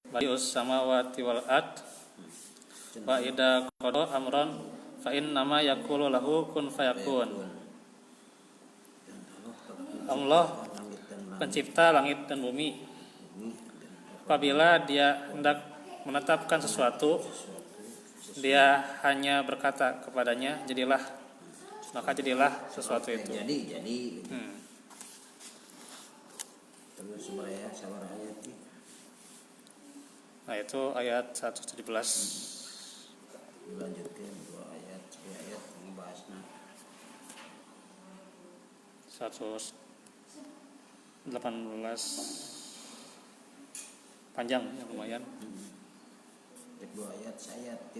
badius samawati wal ard wa idza qada amran fa innama yaqulu lahu kun fayakun. Allah pencipta langit dan bumi. Apabila dia hendak menetapkan sesuatu, dia hanya berkata kepadanya, jadilah, maka jadilah sesuatu itu. Jadi. Terus supaya sabar ayat. Nah itu ayat 117. Lanjutkan 2 ayat membahasnya. 118 panjang ya, lumayan. 2 ayat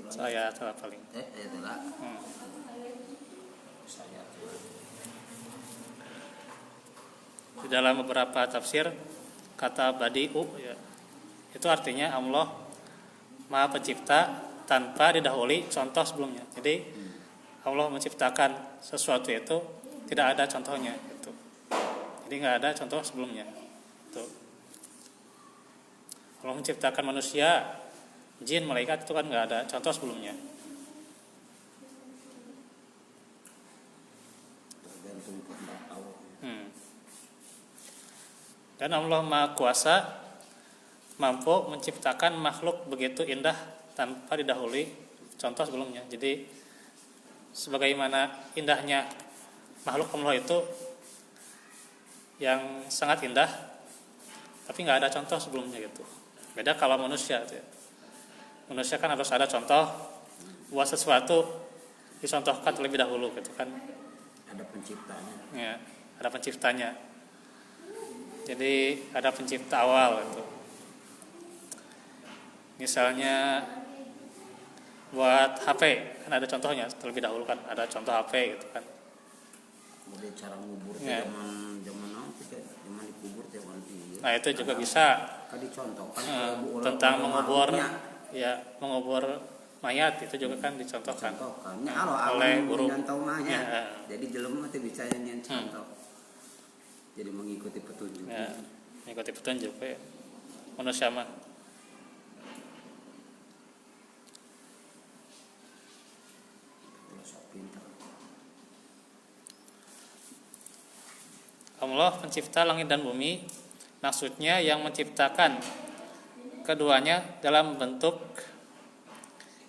saya salah paling. Ayat lah. Di dalam beberapa tafsir kata badi'u ya, itu artinya Allah Maha Pencipta tanpa didahului contoh sebelumnya. Jadi Allah menciptakan sesuatu itu tidak ada contohnya itu. Jadi nggak ada contoh sebelumnya. Itu. Allah menciptakan manusia, jin, malaikat itu kan nggak ada contoh sebelumnya. Tergantung kehendak Allah. Dan Allah Maha Kuasa mampu menciptakan makhluk begitu indah tanpa didahului contoh sebelumnya. Jadi sebagaimana indahnya makhluk Allah itu yang sangat indah, tapi nggak ada contoh sebelumnya gitu. Beda kalau manusia gitu ya. Manusia kan harus ada contoh buat sesuatu dicontohkan terlebih dahulu gitu kan. Ada penciptanya. Ya, ada penciptanya. Jadi ada pencipta awal itu. Misalnya buat HP kan ada contohnya terlebih dahulu kan, ada contoh HP gitu kan. Kemudian cara ngubur Ya. zaman dikubur zaman ini. Nah itu juga bisa Kan dicontohkan tentang mengubur mayat itu juga kan dicontohkan oleh guru. Ya. Jadi jelema teh bisa yang contoh. Jadi mengikuti petunjuk. Ya, mengikuti petunjuk ya. Manusia mah. Allah pencipta langit dan bumi, maksudnya yang menciptakan keduanya dalam bentuk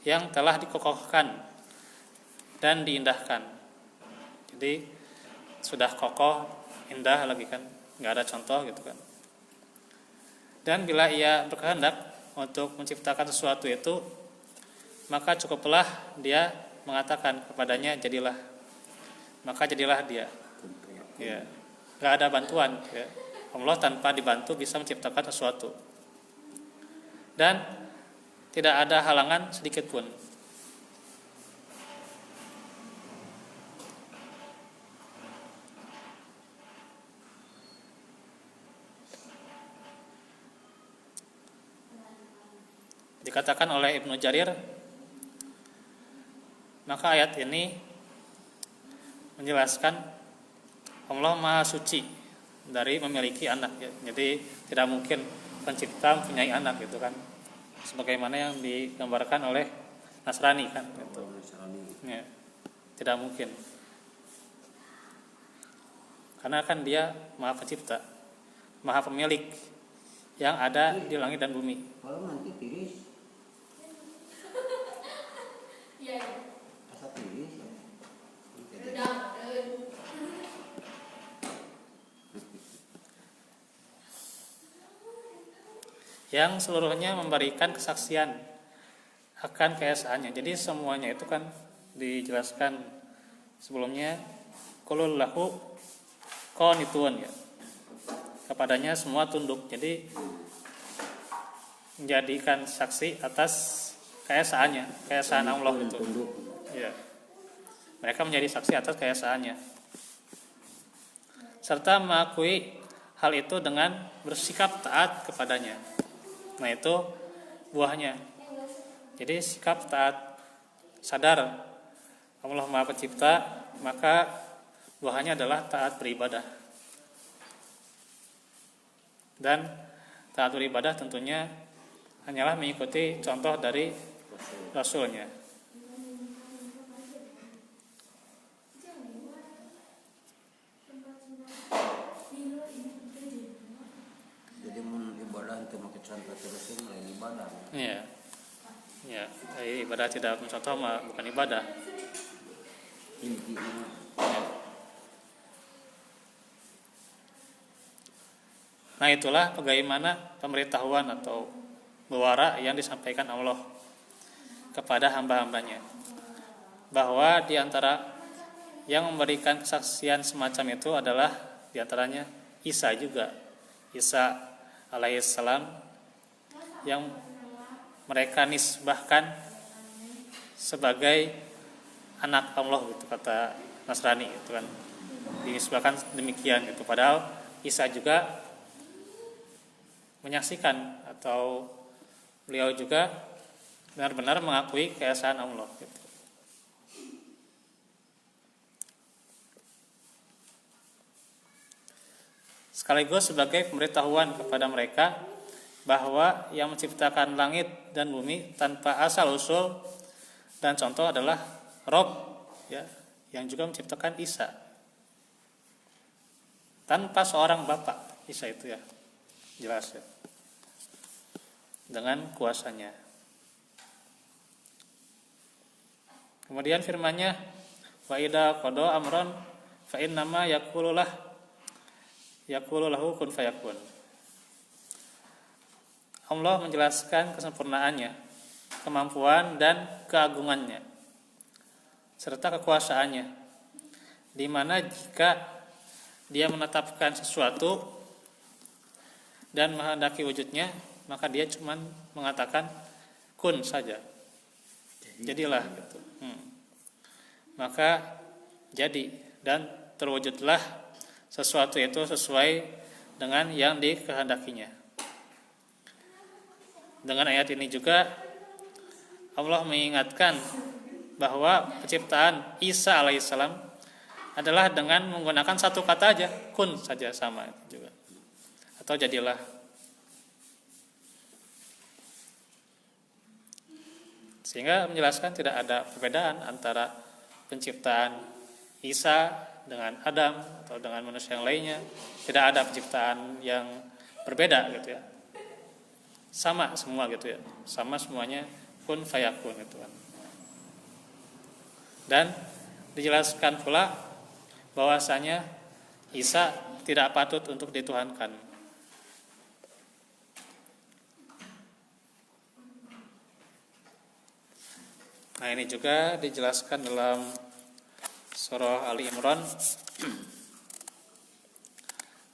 yang telah dikokohkan dan diindahkan. Jadi sudah kokoh, indah lagi kan, nggak ada contoh gitu kan. Dan bila ia berkehendak untuk menciptakan sesuatu itu, maka cukuplah dia mengatakan kepadanya jadilah, maka jadilah dia. Ya, nggak ada bantuan. Ya. Allah tanpa dibantu bisa menciptakan sesuatu, dan tidak ada halangan sedikit pun. Dikatakan oleh Ibnu Jarir, maka ayat ini menjelaskan Allah Maha Suci dari memiliki anak ya. Jadi tidak mungkin pencipta mempunyai anak gitu kan, sebagaimana yang digambarkan oleh Nasrani kan gitu. Ya, tidak mungkin, karena kan dia Maha Pencipta, Maha Pemilik yang ada di langit dan bumi. Kalau nanti tiris. Asa tiris. Yang seluruhnya memberikan kesaksian akan keesaannya. Jadi semuanya itu kan dijelaskan sebelumnya, qulul lahu qanitun ya. Kepadanya semua tunduk. Jadi menjadikan saksi atas keesaannya, keesaan Allah itu. Ya. Mereka menjadi saksi atas keesaannya. Serta mengakui hal itu dengan bersikap taat kepadanya. Nah itu buahnya. Jadi sikap taat, sadar Allah Maha Pencipta, maka buahnya adalah taat beribadah. Dan taat beribadah tentunya hanyalah mengikuti contoh dari Rasulnya. Jadi mun ibadah itu make contoh terus lain ibadah. Iya. Ya, ibadah tidak mencontoh mah bukan ibadah. Intinya Ya. Nah, itulah bagaimana pemberitahuan atau bewara yang disampaikan Allah kepada hamba-hambanya, bahwa di antara yang memberikan kesaksian semacam itu adalah diantaranya Isa juga, Isa alaihissalam, yang mereka nisbahkan sebagai anak Allah gitu, kata Nasrani itu kan, dinisbahkan demikian gitu. Padahal Isa juga menyaksikan atau beliau juga benar-benar mengakui keesaan Allah gitu. Sekaligus sebagai pemberitahuan kepada mereka bahwa yang menciptakan langit dan bumi tanpa asal usul dan contoh adalah Rob, ya, yang juga menciptakan Isa tanpa seorang bapak. Isa itu ya jelas ya, dengan kuasanya. Kemudian firman-Nya, wa idza qada amran fa innama yaqulu lahu kun fayakun. Allah menjelaskan kesempurnaannya, kemampuan dan keagungannya serta kekuasaannya, di mana jika dia menetapkan sesuatu dan menghendaki wujudnya, maka dia cuma mengatakan kun saja, jadilah gitu. Maka jadi dan terwujudlah sesuatu itu sesuai dengan yang dikehendakinya. Dengan ayat ini juga Allah mengingatkan bahwa penciptaan Isa alaihissalam adalah dengan menggunakan satu kata aja, kun saja, sama juga, atau jadilah. Sehingga menjelaskan tidak ada perbedaan antara penciptaan Isa dengan Adam atau dengan manusia yang lainnya. Tidak ada penciptaan yang berbeda gitu ya. Sama semua gitu ya. Sama semuanya, kun fayakun gitu kan. Dan dijelaskan pula bahwasanya Isa tidak patut untuk dituhankan. Nah, ini juga dijelaskan dalam surah Ali Imran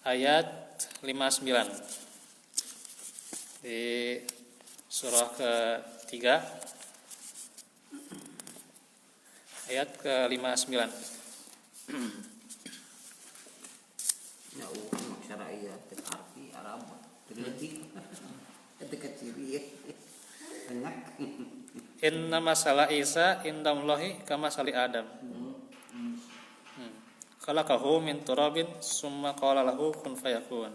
ayat 59. Di surah ketiga ayat ke-59. ya syara'iyah arti Arab terlebih dekat ciri banyak. Inna masalah Isa indallahi kama sali Adam. Khalaqahu min turabin summa qala lahu kun fayakun.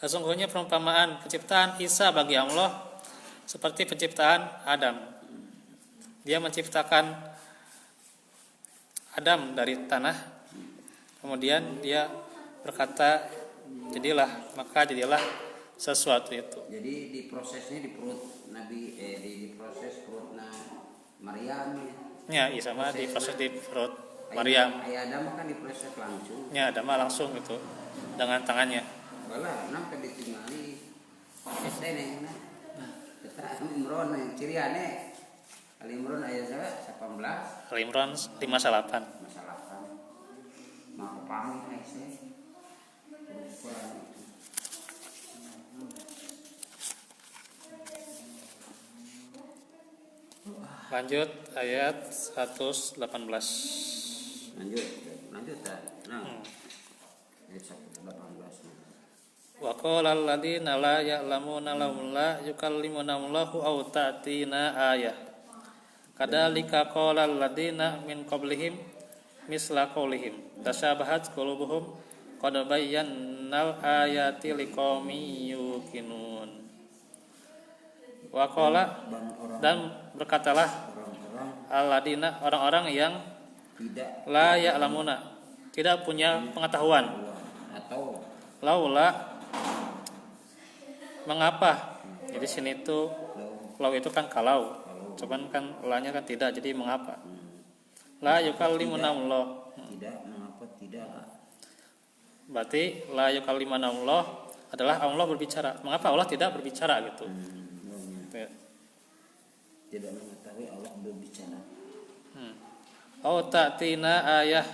Sesungguhnya perumpamaan penciptaan Isa bagi Allah seperti penciptaan Adam. Dia menciptakan Adam dari tanah, kemudian dia berkata jadilah, maka jadilah sesuatu itu. Jadi di prosesnya di perut Nabi di proses perutnya Maryam Ya, Isa mah di proses di perut Maryam. Ayah Adam kan diproses langsung. Ya, Adam mah langsung itu dengan tangannya. Balah nampak ditinggali esene kita Imron yang ciriane Ali Imron ayat 18 Al Imran 58. masalah kan mau pamit ese Lanjut ayat 118. lanjut tak ayat 18 Wa qala alladziina laa ya'lamuuna lahum la yukallimuna Allahu aw ta'tina ayah. Kadzalika qala alladziina min qablihim misla qaulihim tashabahat qulubuhum qad bayyannal ayati liqaumin yuqinun. Waqala dan berkatalah orang-orang alladzina orang-orang yang tidak la ya'lamuna tidak punya pengetahuan. atau Laula mengapa? Jadi sini tuh lau itu kan kalau. Cuman kan lanya kan tidak, jadi mengapa? La yukallimuna Allah. tidak mengapa tidak Berarti la yukallimuna Allah adalah Allah berbicara. Mengapa Allah tidak berbicara gitu? Ya. tidak mengetahui Allah berbicara. Au ta'tina ayah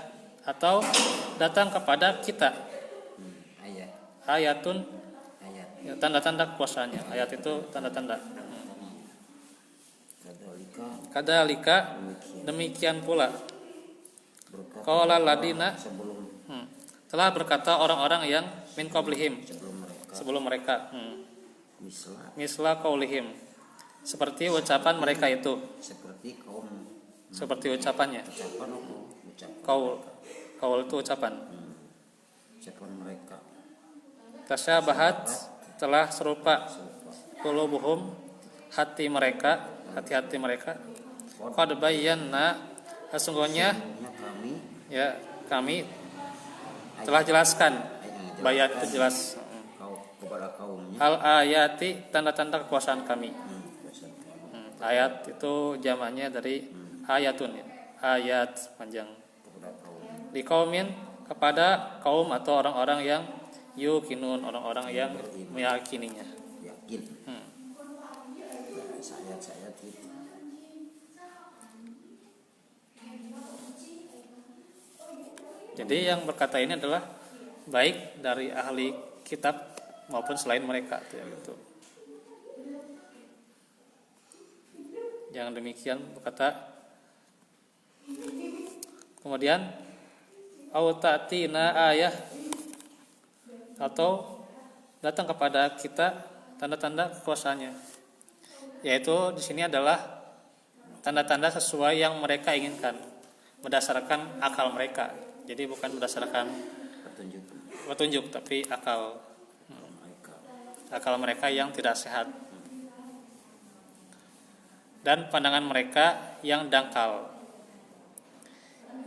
atau datang kepada kita Ayat ayatun ya, ayat tanda-tanda kekuasaannya. Ayat itu tanda-tanda. kadalika Kadalika demikian pula berkata qala ladina sebelum telah berkata orang-orang yang min qablihim sebelum mereka sebelum mereka misla misla qaulihim seperti ucapan mereka itu seperti kaum seperti ucapannya ucapan ucapan qaul itu ucapan ucapan mereka tasyabahat telah serupa qulubuhum hati-hati mereka qad bayyana sesungguhnya kami ya kami telah jelaskan bayat itu jelas kepada kaumnya al ayati tanda-tanda kekuasaan kami. Ayat itu jamaknya dari ayatun ya. Ayat panjang kepada kaum di kaumin kepada kaum atau orang-orang yang yukinun orang-orang yang meyakininya. yakin sayat itu Jadi yang berkata ini adalah baik dari ahli kitab maupun selain mereka gitu. Yang demikian berkata kemudian au ta'tina ayah atau datang kepada kita tanda-tanda kekuasaannya. Yaitu di sini adalah tanda-tanda sesuai yang mereka inginkan berdasarkan akal mereka. Jadi bukan berdasarkan petunjuk tapi akal mereka yang tidak sehat dan pandangan mereka yang dangkal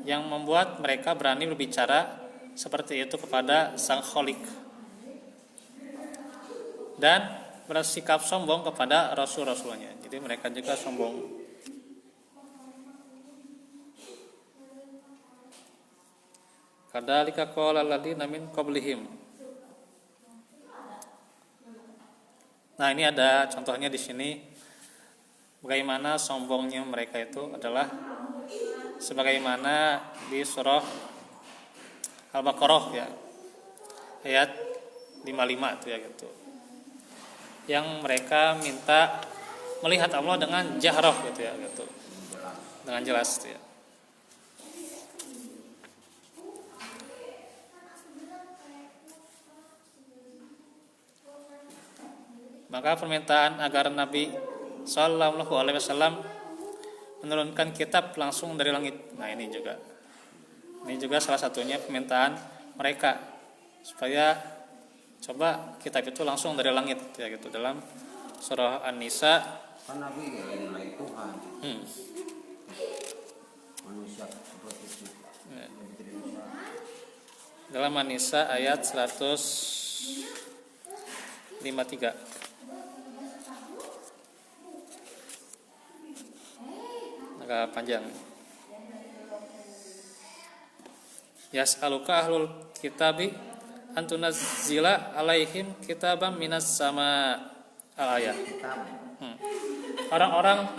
yang membuat mereka berani berbicara seperti itu kepada Sang Khalik dan bersikap sombong kepada rasul-rasulnya. Jadi mereka juga sombong. Kadzalika qala alladziina min qablihim. Nah, ini ada contohnya di sini bagaimana sombongnya mereka itu adalah sebagaimana di surah Al-Baqarah ya. Ayat 55 itu ya gitu. Yang mereka minta melihat Allah dengan jahrah gitu ya gitu. Dengan jelas gitu ya. Maka permintaan agar Nabi Sallallahu Alaihi Wasallam menurunkan kitab langsung dari langit. Nah ini juga salah satunya permintaan mereka supaya coba kitab itu langsung dari langit ya gitu dalam surah An-Nisa. kan Nabi dari Tuhan manusia seperti kita Ya. Dalam An-Nisa ayat 153. Agak panjang. Yas'aluka ahlul kitabi antunazzila alaihim kitaban minas sama al-ayat. Orang-orang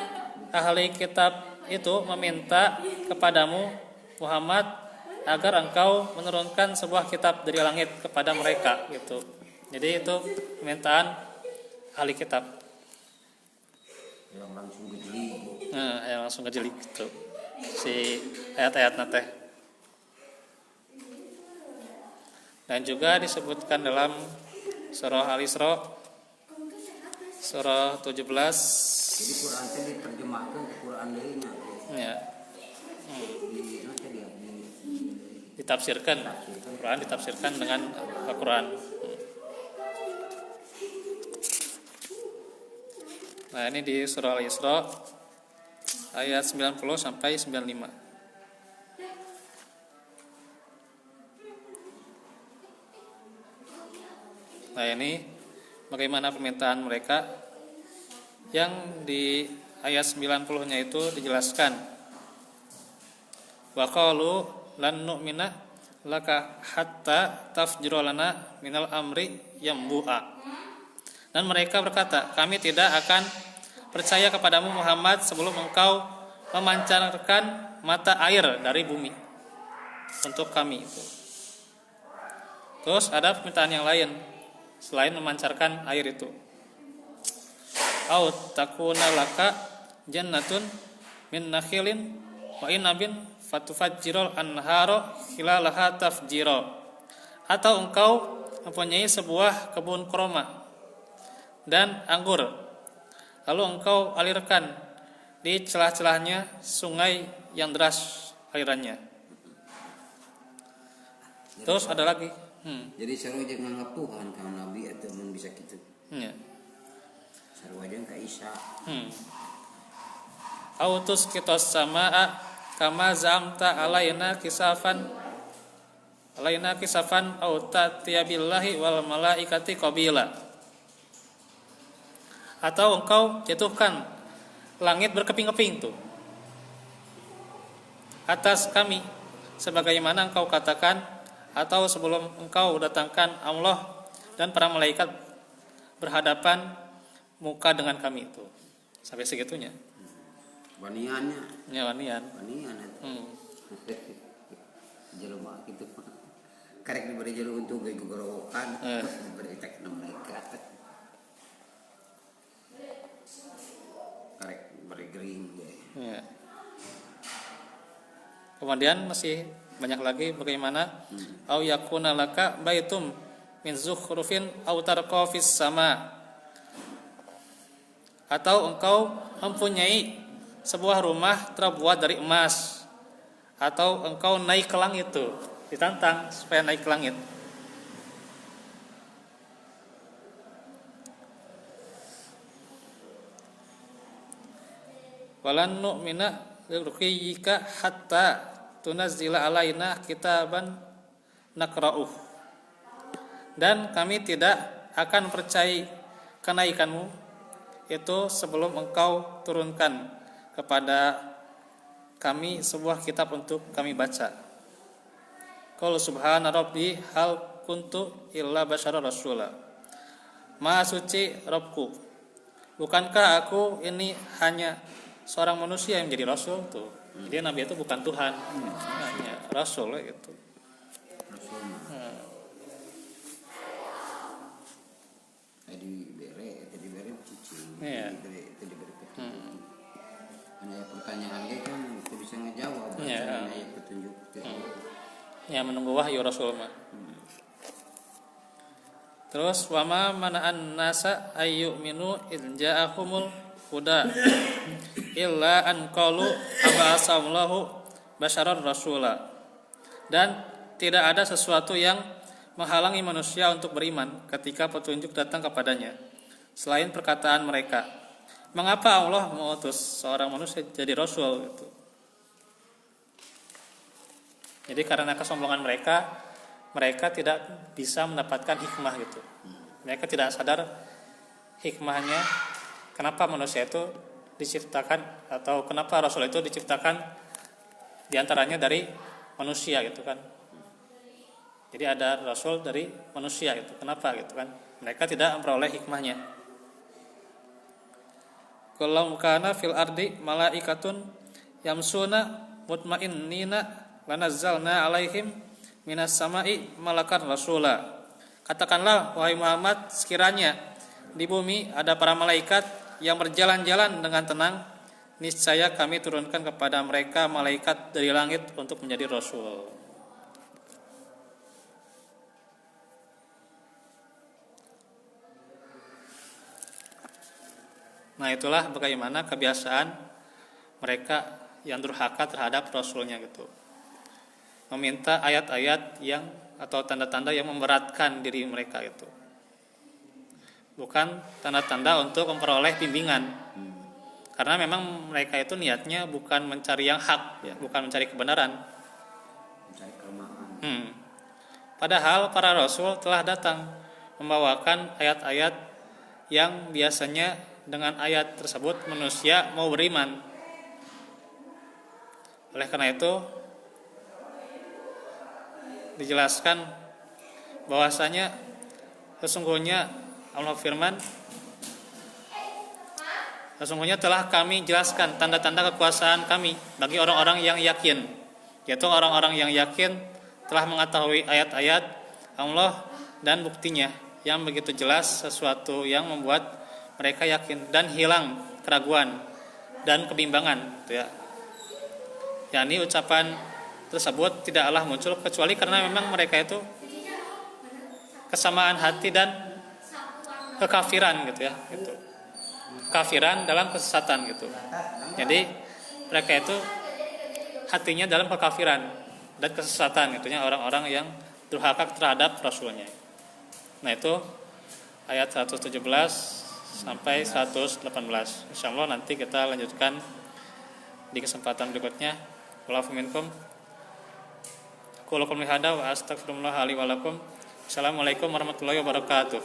ahli kitab itu meminta kepadamu Muhammad agar engkau menurunkan sebuah kitab dari langit kepada mereka gitu. Jadi itu permintaan ahli kitab. yang langsung gejeli Nah, yang langsung ngejeli gitu. Si ayat-ayat nate. Dan juga disebutkan dalam surah Al-Isra surah 17. jadi Quran itu diterjemahkan ke Quran lainnya Ya, dia ditafsirkan. Quran ditafsirkan dengan Al-Quran. Nah, ini di surah Al-Isra ayat 90 sampai 95. Nah, ini bagaimana permintaan mereka. Yang di ayat 90-nya itu dijelaskan, wa qalu lan nu'mina laka hatta tafjura lana minal amri yambu'a. Dan mereka berkata, kami tidak akan percaya kepadamu Muhammad sebelum engkau memancarkan mata air dari bumi untuk kami itu. Terus ada permintaan yang lain selain memancarkan air itu. Au takuna laka jannatun min nakhilin wa inabin fatufajjirul anhara khilalaha tafjira. Atau engkau mempunyai sebuah kebun kurma dan anggur, lalu engkau alirkan di celah-celahnya sungai yang deras alirannya. Terus ada lagi. Jadi seru aja menganggap Tuhan kalau Nabi atau bisa gitu. Ya. Seru aja nggak Isa. Autus kitos samaa kama zamta alaina kisafan au ta'tiyabillahi wal malaikati qabila. Atau engkau jatuhkan langit berkeping-keping tuh atas kami sebagaimana engkau katakan, atau sebelum engkau datangkan Allah dan para malaikat berhadapan muka dengan kami itu. Sampai segitunya. Waniannya. Ya, wanian. Wanian. Jelema gitu. Karek diberi jelu untuk gaya gorowokan. Diberi tekna mereka. Karek beri gering ya. Kemudian masih banyak lagi bagaimana au yakuna laka baitum min zukhrufin aw tarqa fis sama. Atau engkau mempunyai sebuah rumah terbuat dari emas, atau engkau naik ke langit tuh, ditantang supaya naik ke langit. Walan nu'mina liruqiyika hatta tunazzila alaina kitaban nakra'uh. Dan kami tidak akan percaya kenaikanmu itu sebelum engkau turunkan kepada kami sebuah kitab untuk kami baca. Qul subhana rabbi hal kuntu illa basyara rasula. Maha suci Rabbku, bukankah aku ini hanya seorang manusia yang menjadi rasul tuh. Jadi Nabi itu bukan Tuhan, hanya rasul itu. Tadi bere cuci. Iya. Tadi bere petunjuk. Karena pertanyaan dia kan itu bisa ngejawab. Iya. Ayat petunjuk. Ya, menunggu wahyu rasul mah. Terus wama mana'an nasa ayyuminu in ja'ahumul huda illa an qalu aba'asallahu basyarar rasula. Dan tidak ada sesuatu yang menghalangi manusia untuk beriman ketika petunjuk datang kepadanya selain perkataan mereka, mengapa Allah mengutus seorang manusia jadi rasul gitu. Jadi karena kesombongan mereka tidak bisa mendapatkan hikmah gitu. Mereka tidak sadar hikmahnya, kenapa manusia itu diciptakan, atau kenapa rasul itu diciptakan diantaranya dari manusia gitu kan. Jadi ada rasul dari manusia gitu. Kenapa gitu kan? Mereka tidak memperoleh hikmahnya. Kalau kana fil ardi malaikatun yamsuna mutmainnina lanazzalna alaihim minas sama'i malakan rasula. Katakanlah wahai Muhammad, sekiranya di bumi ada para malaikat yang berjalan-jalan dengan tenang, niscaya kami turunkan kepada mereka malaikat dari langit untuk menjadi rasul. Nah, itulah bagaimana kebiasaan mereka yang durhaka terhadap rasulnya gitu. Meminta ayat-ayat yang atau tanda-tanda yang memberatkan diri mereka itu. bukan tanda-tanda untuk memperoleh bimbingan. Karena memang mereka itu niatnya bukan mencari yang hak, Ya. bukan mencari kebenaran. Mencari kelemahan. Padahal para rasul telah datang membawakan ayat-ayat yang biasanya dengan ayat tersebut manusia mau beriman. Oleh karena itu dijelaskan bahwasanya sesungguhnya Allah firman, sesungguhnya telah kami jelaskan tanda-tanda kekuasaan kami bagi orang-orang yang yakin, yaitu orang-orang yang yakin telah mengetahui ayat-ayat Allah dan buktinya yang begitu jelas, sesuatu yang membuat mereka yakin dan hilang keraguan dan kebimbangan, gitu ya. yakni ucapan tersebut tidaklah muncul kecuali karena memang mereka itu kesamaan hati dan kekafiran, gitu ya, gitu. Kafiran dalam kesesatan, gitu. Jadi mereka itu hatinya dalam kekafiran dan kesesatan, gitu ya, orang-orang yang durhaka terhadap rasulnya. Nah, itu ayat 117 sampai 118. Insyaallah nanti kita lanjutkan di kesempatan berikutnya. Wa'alaikum minkum. Qul lakum lihada wa astaghfirullah li wa lakum. Assalamualaikum warahmatullahi wabarakatuh.